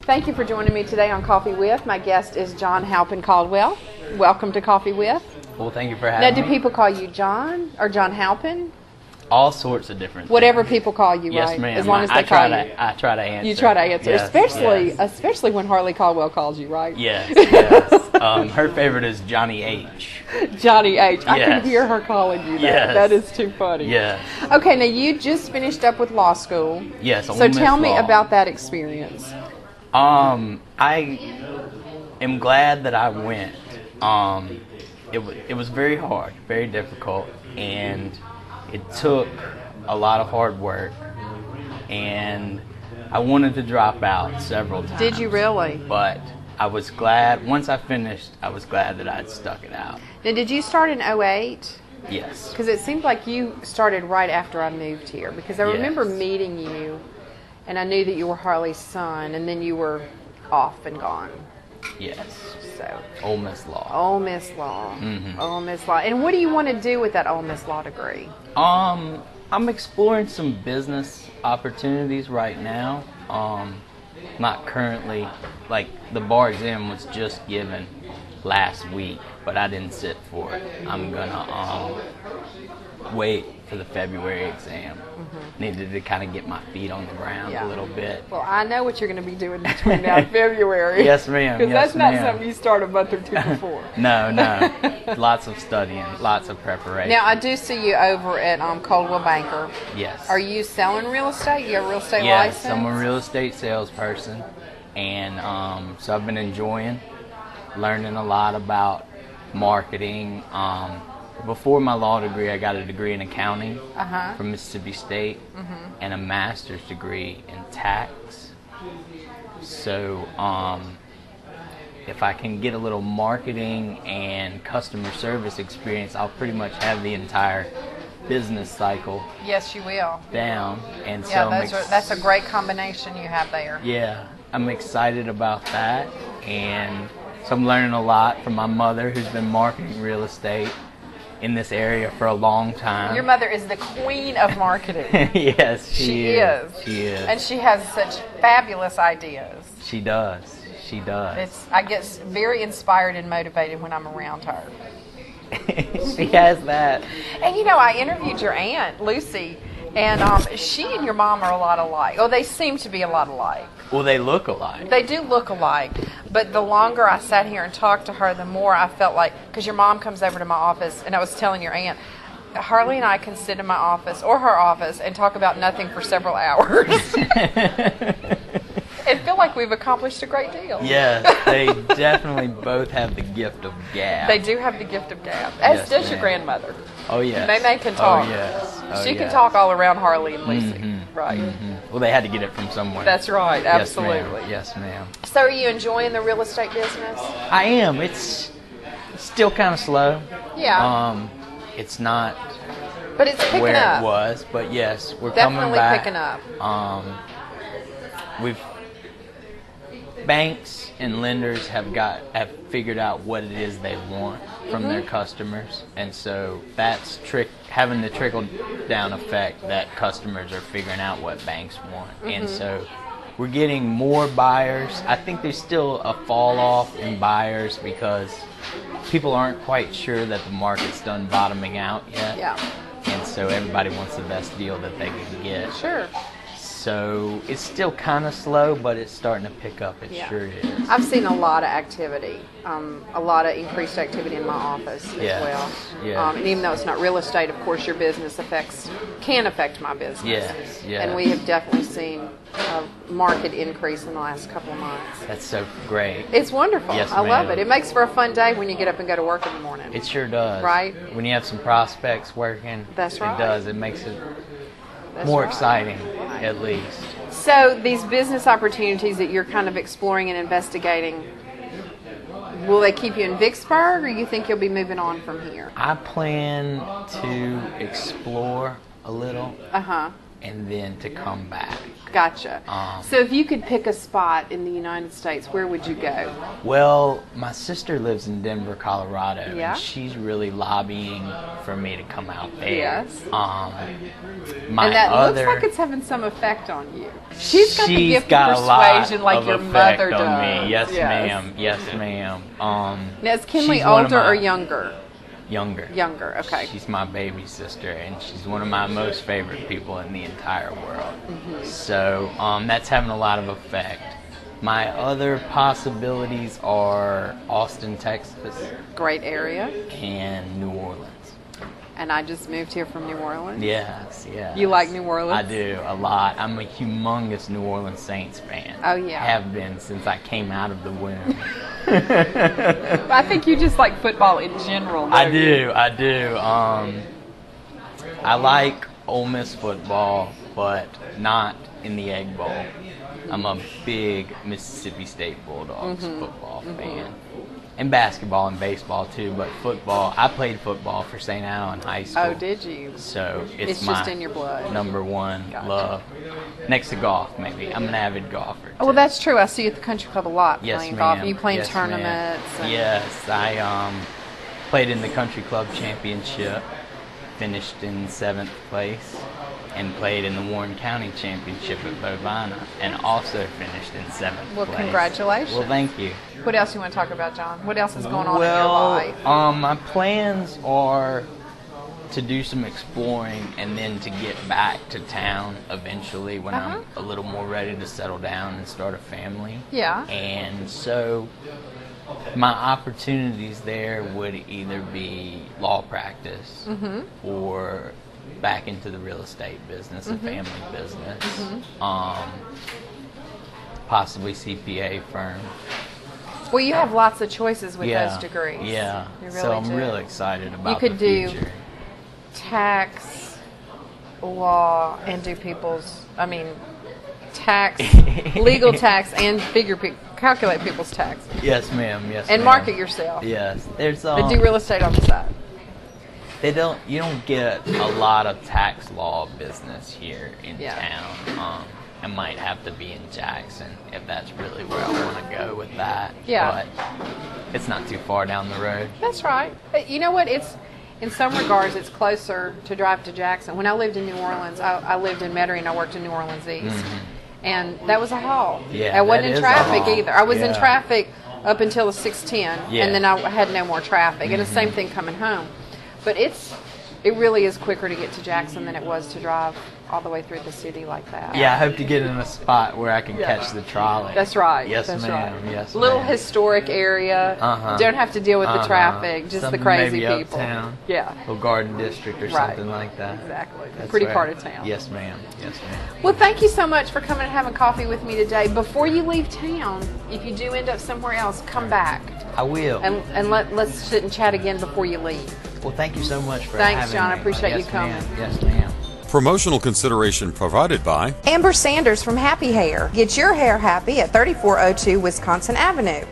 Thank you for joining me today on Coffee With. My guest is John Halpin Caldwell. Welcome to Coffee With. Well, thank you for having me. Now, do people call you John or John Halpin? All sorts of different Whatever things. people call you, yes, right? ma'am. As long as they call you. I try to answer. You try to answer, yes, especially when Harley Caldwell calls you, right? Yes, yes. Her favorite is Johnny H. Johnny H. I Yes. can hear her calling you that. Yes. That is too funny. Yes. Okay, now you just finished up with law school. Yes, Ole So Miss tell me Law. about that experience. I am glad that I went. It was very hard, very difficult, and it took a lot of hard work, and I wanted to drop out several times. Did you really? But I was glad, once I finished, I was glad that I'd stuck it out. Now, did you start in 2008? Yes. Because it seemed like you started right after I moved here. Because I remember Yes. meeting you, and I knew that you were Harley's son, and then you were off and gone. Yes. So, Ole Miss Law. Ole Miss Law. Mhm. Ole Miss Law. And what do you want to do with that Ole Miss Law degree? I'm exploring some business opportunities right now. Not currently, like the bar exam was just given last week, but I didn't sit for it. I'm gonna wait for the February exam. Needed to kind of get my feet on the ground Yeah. a little bit. Well, I know what you're going to be doing between now and February. Yes, ma'am. Because Yes, that's not ma'am. something you start a month or two before. No, no. Lots of studying, lots of preparation. Now, I do see you over at Coldwell Banker. Yes. Are you selling real estate? You have a real estate Yes, license? I'm a real estate salesperson, and so I've been enjoying learning a lot about marketing. Before my law degree, I got a degree in accounting from Mississippi State and a master's degree in tax. So if I can get a little marketing and customer service experience, I'll pretty much have the entire business cycle Yes, you will. down. And Yeah, so that's a great combination you have there. yeah, I'm excited about that, and so I'm learning a lot from my mother, who's been marketing real estate in this area for a long time. Your mother is the queen of marketing. Yes, She is. She is. And she has such fabulous ideas. She does. She does. I get very inspired and motivated when I'm around her. She has that. And I interviewed your aunt, Lucy, and she and your mom are a lot alike. Oh, they seem to be a lot alike. Well, they look alike. They do look alike, but the longer I sat here and talked to her, the more I felt like, because your mom comes over to my office, and I was telling your aunt, Harley and I can sit in my office or her office and talk about nothing for several hours. And feel like we've accomplished a great deal. Yes, they definitely both have the gift of gab. They do have the gift of gab, as Yes, does your ma'am. grandmother. Oh, yes. Mae Mae can talk. Oh, yes. Oh, She can yes. talk all around Harley and Lucy. Right. Well, they had to get it from somewhere. That's right, absolutely. Yes, ma'am. So are you enjoying the real estate business? I am. It's still kind of slow. Yeah. It's not But it's picking where up. it was, but yes, we're Definitely coming back. picking up. We've banks and lenders have figured out what it is they want from their customers, and so that's having the trickle down effect that customers are figuring out what banks want, and so we're getting more buyers. I think there's still a fall off in buyers because people aren't quite sure that the market's done bottoming out yet. Yeah. And so everybody wants the best deal that they can get. Sure. So it's still kind of slow, but it's starting to pick up. It Yeah. sure is. I've seen a lot of activity, a lot of increased activity in my office as Yes, well. yes. And even though it's not real estate, of course, your business can affect my business. Yes, yes. And we have definitely seen a market increase in the last couple of months. That's so great. It's wonderful. Yes, I love ma'am. it. It makes for a fun day when you get up and go to work in the morning. It sure does. Right? When you have some prospects working, That's right. It does. It makes it That's more right. exciting, at least. So these business opportunities that you're kind of exploring and investigating, will they keep you in Vicksburg, or you think you'll be moving on from here? I plan to explore a little. and then to come back. Gotcha. So if you could pick a spot in the United States, where would you go? Well, my sister lives in Denver, Colorado, Yeah. and she's really lobbying for me to come out there. Yes. My And that other, looks like it's having some effect on you. She's got the she's gift got of a lot persuasion like of your effect mother on does. me. Yes, ma'am. Yes, ma'am. Now, is Kinley she's one of older or my- younger? Younger. Younger, okay. She's my baby sister, and she's one of my most favorite people in the entire world. So that's having a lot of effect. My other possibilities are Austin, Texas, Great area. and New Orleans. And I just moved here from New Orleans. Yes, yes. You like New Orleans? I do, a lot. I'm a humongous New Orleans Saints fan. Oh, yeah. Have been since I came out of the womb. I think you just like football in general. I do. I like Ole Miss football, but not in the Egg Bowl. I'm a big Mississippi State Bulldogs football fan. And basketball and baseball too, but football, I played football for St. Allen High School. Oh, did you? So It's my just in your blood. number one Gotcha. love. Next to golf, maybe. I'm an avid golfer. Oh, well, too. that's true. I see you at the country club a lot Yes, playing ma'am. golf. You playing Yes, ma'am. tournaments. And Yes, I played in the country club championship, finished in 7th place, and played in the Warren County championship at Bovina, and also finished in 7th Well, place. congratulations. Well, thank you. What else you want to talk about, John? What else is going on in your Well, life? my plans are to do some exploring and then to get back to town eventually when I'm a little more ready to settle down and start a family. Yeah. And so my opportunities there would either be law practice or back into the real estate business, a family business, possibly CPA firm. Well, you have lots of choices with those degrees. Yeah. You really So I'm do. really excited about could the do future. tax, law, and do tax, legal tax, and calculate people's tax. Yes, ma'am. Yes, And ma'am. market yourself. Yes. There's And do real estate on the side. you don't get a lot of tax law business here in Yeah. town. I might have to be in Jackson if that's really where I want to go with that. Yeah. But it's not too far down the road. That's right. You know what? It's in some regards, it's closer to drive to Jackson. When I lived in New Orleans, I lived in Metairie and I worked in New Orleans East. And that was a haul. Yeah, I wasn't that in is a traffic haul. either. I was in Yeah. traffic up until the 6:10, Yeah. and then I had no more traffic. And the same thing coming home. But it really is quicker to get to Jackson than it was to drive all the way through the city like that. Yeah, I hope to get in a spot where I can catch the trolley. That's right. Yes, That's ma'am. right. Yes, Little ma'am. historic area. Don't have to deal with the traffic, just Something the crazy maybe people. Uptown. Yeah. Little garden district or Right. something like that. Exactly. That's Pretty right. part of town. Yes, ma'am. Yes, ma'am. Well, thank you so much for coming and having coffee with me today. Before you leave town, if you do end up somewhere else, come back I will. and let's sit and chat again before you leave. Well, thank you so much for Thanks, having John. I me. appreciate Yes, you coming. ma'am. Yes, ma'am. Promotional consideration provided by Amber Sanders from Happy Hair. Get your hair happy at 3402 Wisconsin Avenue.